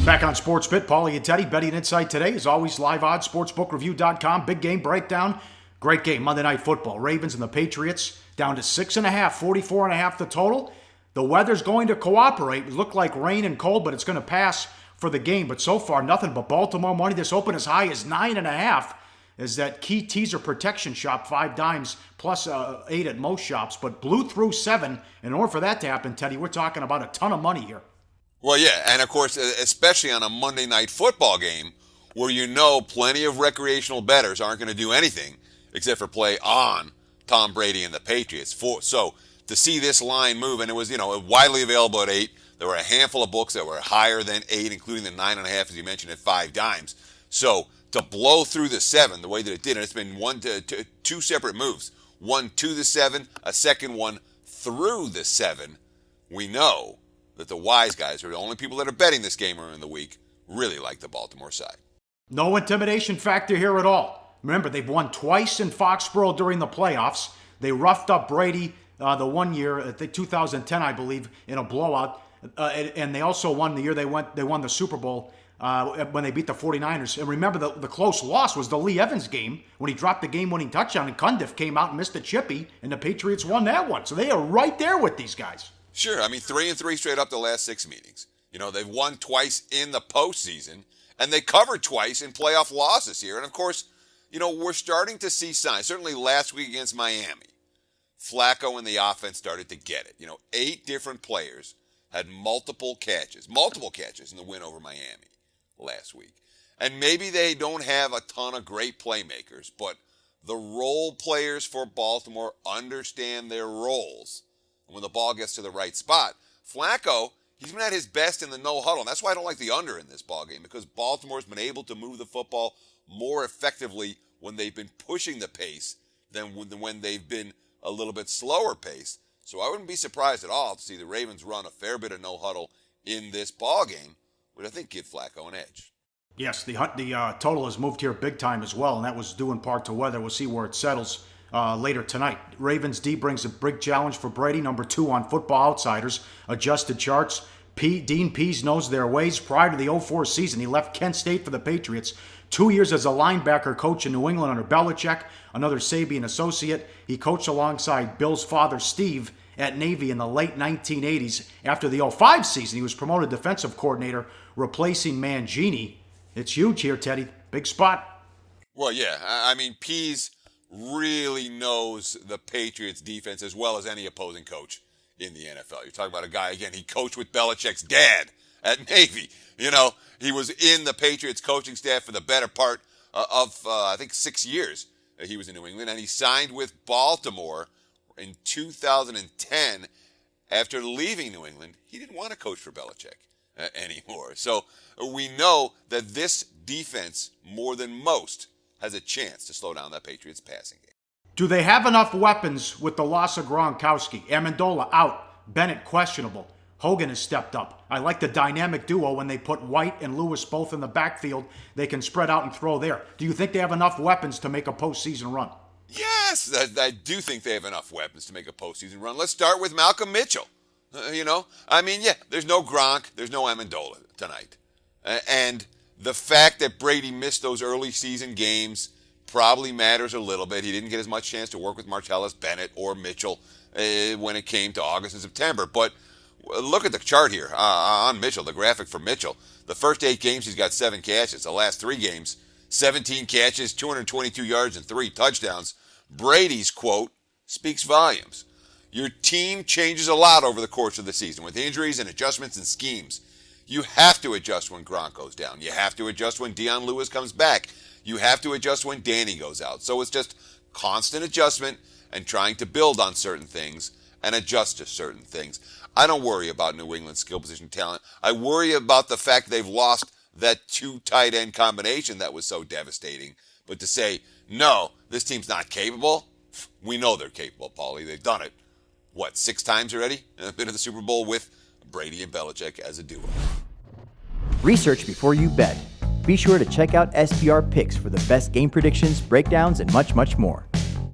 Back on Sportsbook, Pauly and Teddy, betting insight today. As always, live odds, sportsbookreview.com. Big game breakdown. Great game, Monday Night Football. Ravens and the Patriots down to 6.5, 44.5 the total. The weather's going to cooperate. It looked like rain and cold, but it's going to pass for the game. But so far, nothing but Baltimore money. This opened as high as 9.5. Is that key teaser protection shop, 5 dimes, plus 8 at most shops, but blew through 7. In order for that to happen, Teddy, we're talking about a ton of money here. Well, yeah, and of course, especially on a Monday Night Football game where you know plenty of recreational bettors aren't going to do anything except for play on Tom Brady and the Patriots. So to see this line move, and it was, widely available at 8. There were a handful of books that were higher than 8, including the 9.5, as you mentioned, at 5 dimes. So to blow through the 7 the way that it did, and it's been two separate moves. One to the 7, a second one through the 7. We know that the wise guys, are the only people that are betting this game during the week, really like the Baltimore side. No intimidation factor here at all. Remember, they've won twice in Foxborough during the playoffs. They roughed up Brady the one year, I think 2010, I believe, in a blowout. And they also won the year they won the Super Bowl when they beat the 49ers. And remember, the close loss was the Lee Evans game when he dropped the game-winning touchdown, and Cundiff came out and missed a chippy, and the Patriots won that one. So they are right there with these guys. Sure, 3-3 straight up the last 6 meetings. They've won twice in the postseason, and they covered twice in playoff losses here. And of course, we're starting to see signs. Certainly last week against Miami, Flacco and the offense started to get it. 8 different players had multiple catches in the win over Miami last week. And maybe they don't have a ton of great playmakers, but the role players for Baltimore understand their roles. When the ball gets to the right spot, Flacco, he's been at his best in the no huddle. And that's why I don't like the under in this ball game, because Baltimore's been able to move the football more effectively when they've been pushing the pace than when they've been a little bit slower pace. So I wouldn't be surprised at all to see the Ravens run a fair bit of no huddle in this ball game, which I think give Flacco an edge. Yes, the total has moved here big time as well, and that was due in part to weather. We'll see where it settles later tonight. Ravens D brings a big challenge for Brady, number 2 on Football Outsiders. Adjusted charts. Dean Pease knows their ways. Prior to the 2004 season, he left Kent State for the Patriots. 2 years as a linebacker coach in New England under Belichick, another Sabian associate. He coached alongside Bill's father, Steve, at Navy in the late 1980s. After the 2005 season, he was promoted defensive coordinator, replacing Mangini. It's huge here, Teddy. Big spot. Well, yeah. Pease really knows the Patriots defense as well as any opposing coach in the NFL. You're talking about a guy, again, he coached with Belichick's dad at Navy. He was in the Patriots coaching staff for the better part of, I think, 6 years. He was in New England, and he signed with Baltimore in 2010. After leaving New England, he didn't want to coach for Belichick anymore. So we know that this defense, more than most, has a chance to slow down that Patriots passing game. Do they have enough weapons with the loss of Gronkowski? Amendola out. Bennett questionable. Hogan has stepped up. I like the dynamic duo when they put White and Lewis both in the backfield. They can spread out and throw there. Do you think they have enough weapons to make a postseason run? Yes, I do think they have enough weapons to make a postseason run. Let's start with Malcolm Mitchell. There's no Gronk, there's no Amendola tonight. And the fact that Brady missed those early season games probably matters a little bit. He didn't get as much chance to work with Martellus Bennett or Mitchell when it came to August and September. But look at the chart here on Mitchell, the graphic for Mitchell. The first 8 games, he's got 7 catches. The last 3 games, 17 catches, 222 yards, and 3 touchdowns. Brady's quote speaks volumes. Your team changes a lot over the course of the season with injuries and adjustments and schemes. You have to adjust when Gronk goes down. You have to adjust when Deion Lewis comes back. You have to adjust when Danny goes out. So it's just constant adjustment and trying to build on certain things and adjust to certain things. I don't worry about New England's skill position talent. I worry about the fact they've lost that 2 tight end combination that was so devastating. But to say, no, this team's not capable, we know they're capable, Pauly. They've done it, 6 times already? And been to the Super Bowl with Brady and Belichick as a duo. Research before you bet. Be sure to check out SBR Picks for the best game predictions, breakdowns, and much, much more.